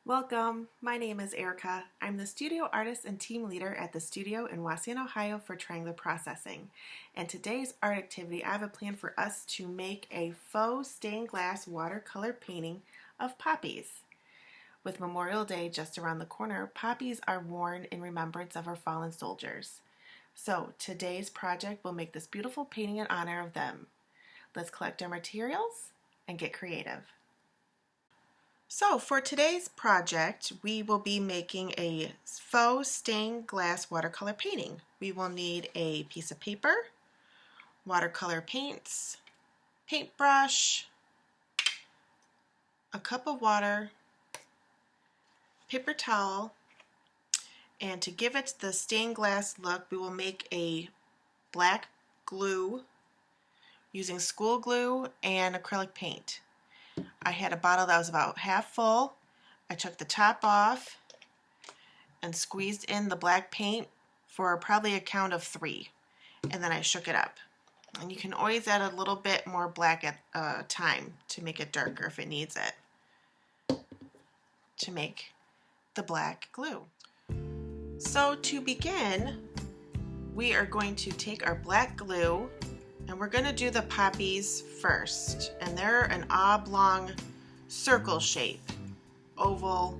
Welcome, my name is Erica. I'm the studio artist and team leader at the studio in Wauseon, Ohio for Triangular Processing. And today's art activity, I have a plan for us to make a faux stained glass watercolor painting of poppies. With Memorial Day just around the corner, poppies are worn in remembrance of our fallen soldiers. So today's project will make this beautiful painting in honor of them. Let's collect our materials and get creative. So for today's project, we will be making a faux stained glass watercolor painting. We will need a piece of paper, watercolor paints, paintbrush, a cup of water, paper towel, and to give it the stained glass look, we will make a black glue using school glue and acrylic paint. I had a bottle that was about half full. I took the top off and squeezed in the black paint for probably a count of 3, and then I shook it up. And you can always add a little bit more black at a time to make it darker if it needs it, to make the black glue. So to begin, we are going to take our black glue and we're going to do the poppies first, and they're an oblong circle shape, oval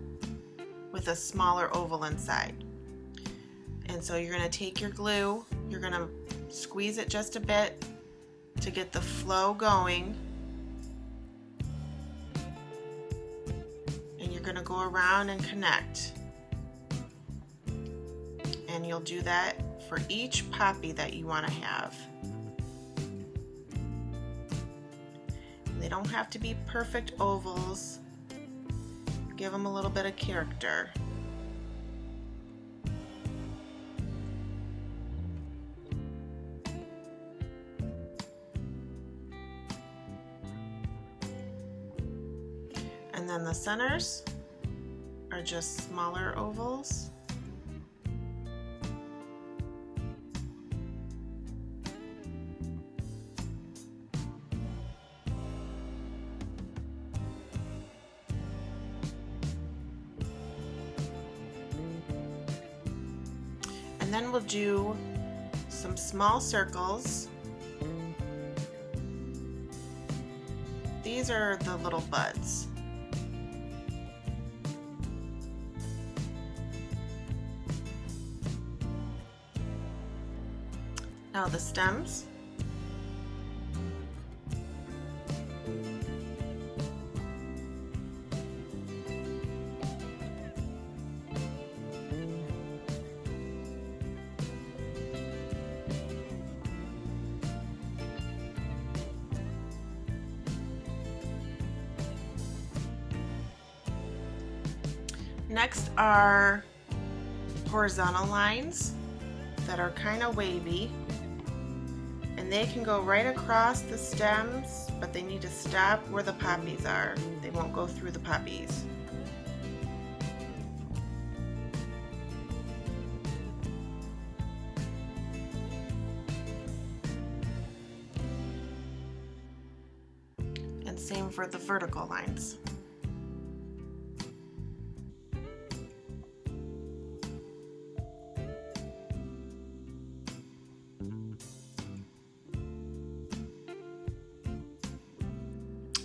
with a smaller oval inside. And so you're going to take your glue, you're going to squeeze it just a bit to get the flow going, and you're going to go around and connect. And you'll do that for each poppy that you want to have. They don't have to be perfect ovals. Give them a little bit of character. And then the centers are just smaller ovals. And then we'll do some small circles. These are the little buds. Now the stems. Next are horizontal lines that are kind of wavy, and they can go right across the stems, but they need to stop where the poppies are. They won't go through the poppies. And same for the vertical lines.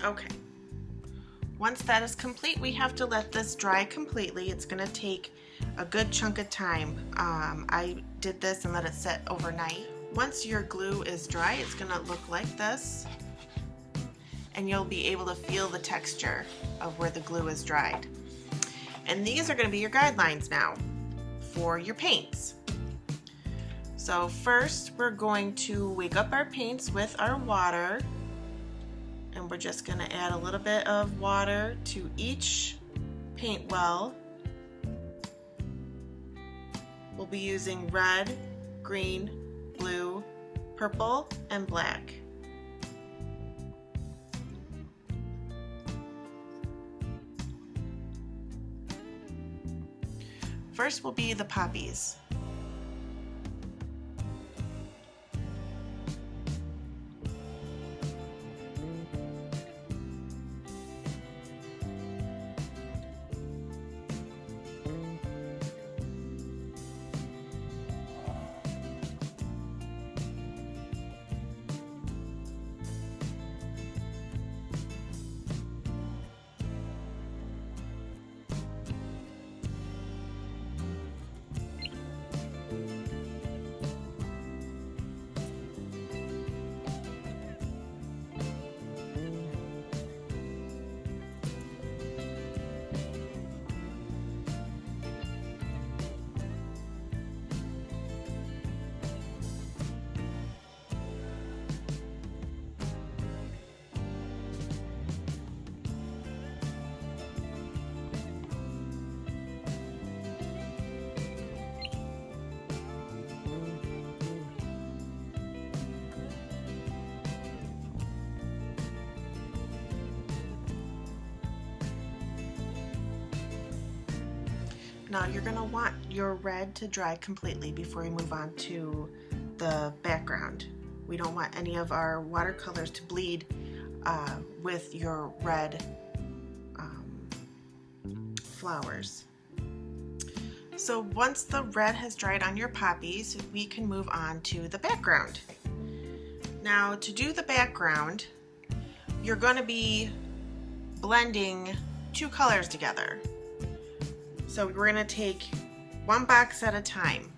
Okay, once that is complete, we have to let this dry completely. It's going to take a good chunk of time. I did this and let it set overnight. Once your glue is dry, it's going to look like this, and you'll be able to feel the texture of where the glue is dried. And these are going to be your guidelines now for your paints. So first, we're going to wake up our paints with our water. And we're just going to add a little bit of water to each paint well. We'll be using red, green, blue, purple, and black. First will be the poppies. Now you're going to want your red to dry completely before we move on to the background. We don't want any of our watercolors to bleed with your red flowers. So once the red has dried on your poppies, we can move on to the background. Now to do the background, you're going to be blending two colors together. So we're going to take one box at a time.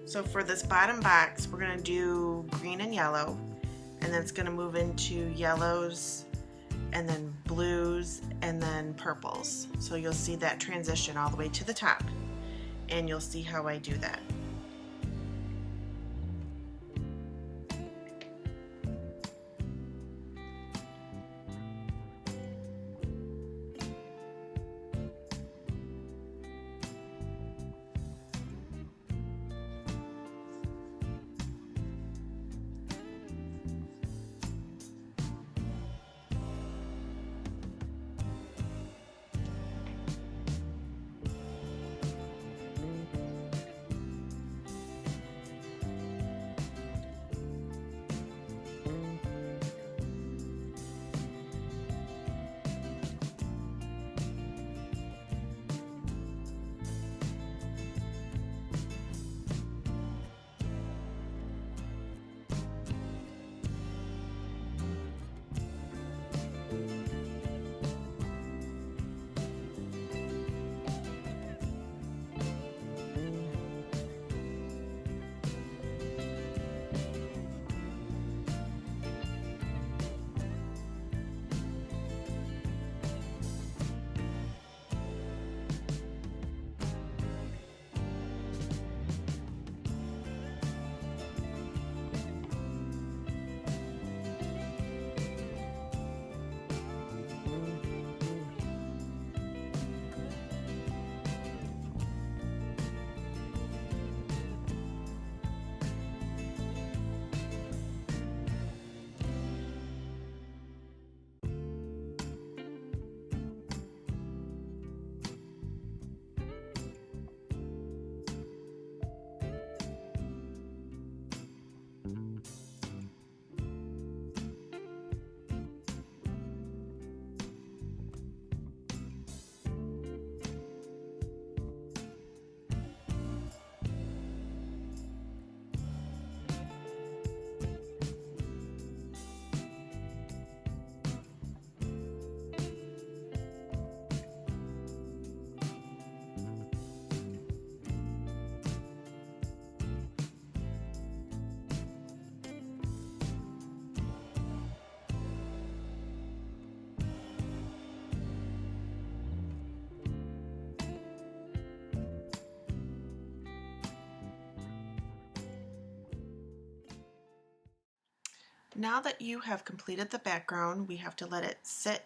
So for this bottom box, we're going to do green and yellow, and then it's going to move into yellows and then blues and then purples. So you'll see that transition all the way to the top, and you'll see how I do that. Now that you have completed the background, we have to let it sit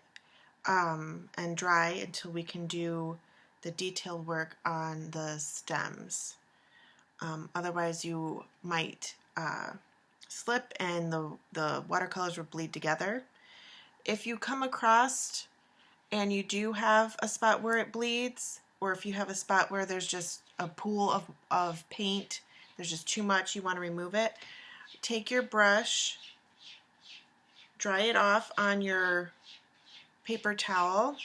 and dry until we can do the detail work on the stems. Otherwise you might slip and the watercolors will bleed together. If you come across and you do have a spot where it bleeds, or if you have a spot where there's just a pool of paint, there's just too much, you want to remove it, take your brush, dry it off on your paper towel,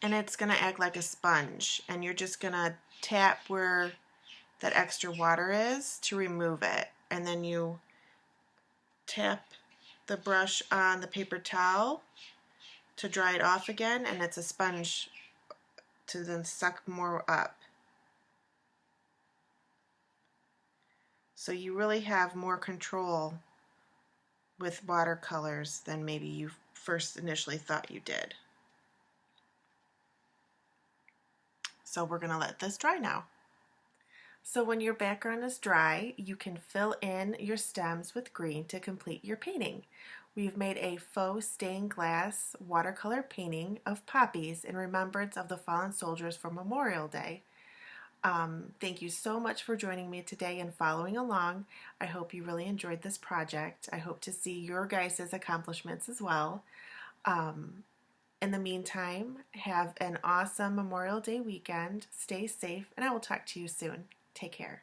and it's going to act like a sponge, and you're just going to tap where that extra water is to remove it, and then you tap the brush on the paper towel to dry it off again, and it's a sponge to then suck more up. So you really have more control with watercolors than maybe you first initially thought you did. So we're going to let this dry now. So when your background is dry, you can fill in your stems with green to complete your painting. We've made a faux stained glass watercolor painting of poppies in remembrance of the fallen soldiers for Memorial Day. Thank you so much for joining me today and following along. I hope you really enjoyed this project. I hope to see your guys' accomplishments as well. In the meantime, have an awesome Memorial Day weekend. Stay safe, and I will talk to you soon. Take care.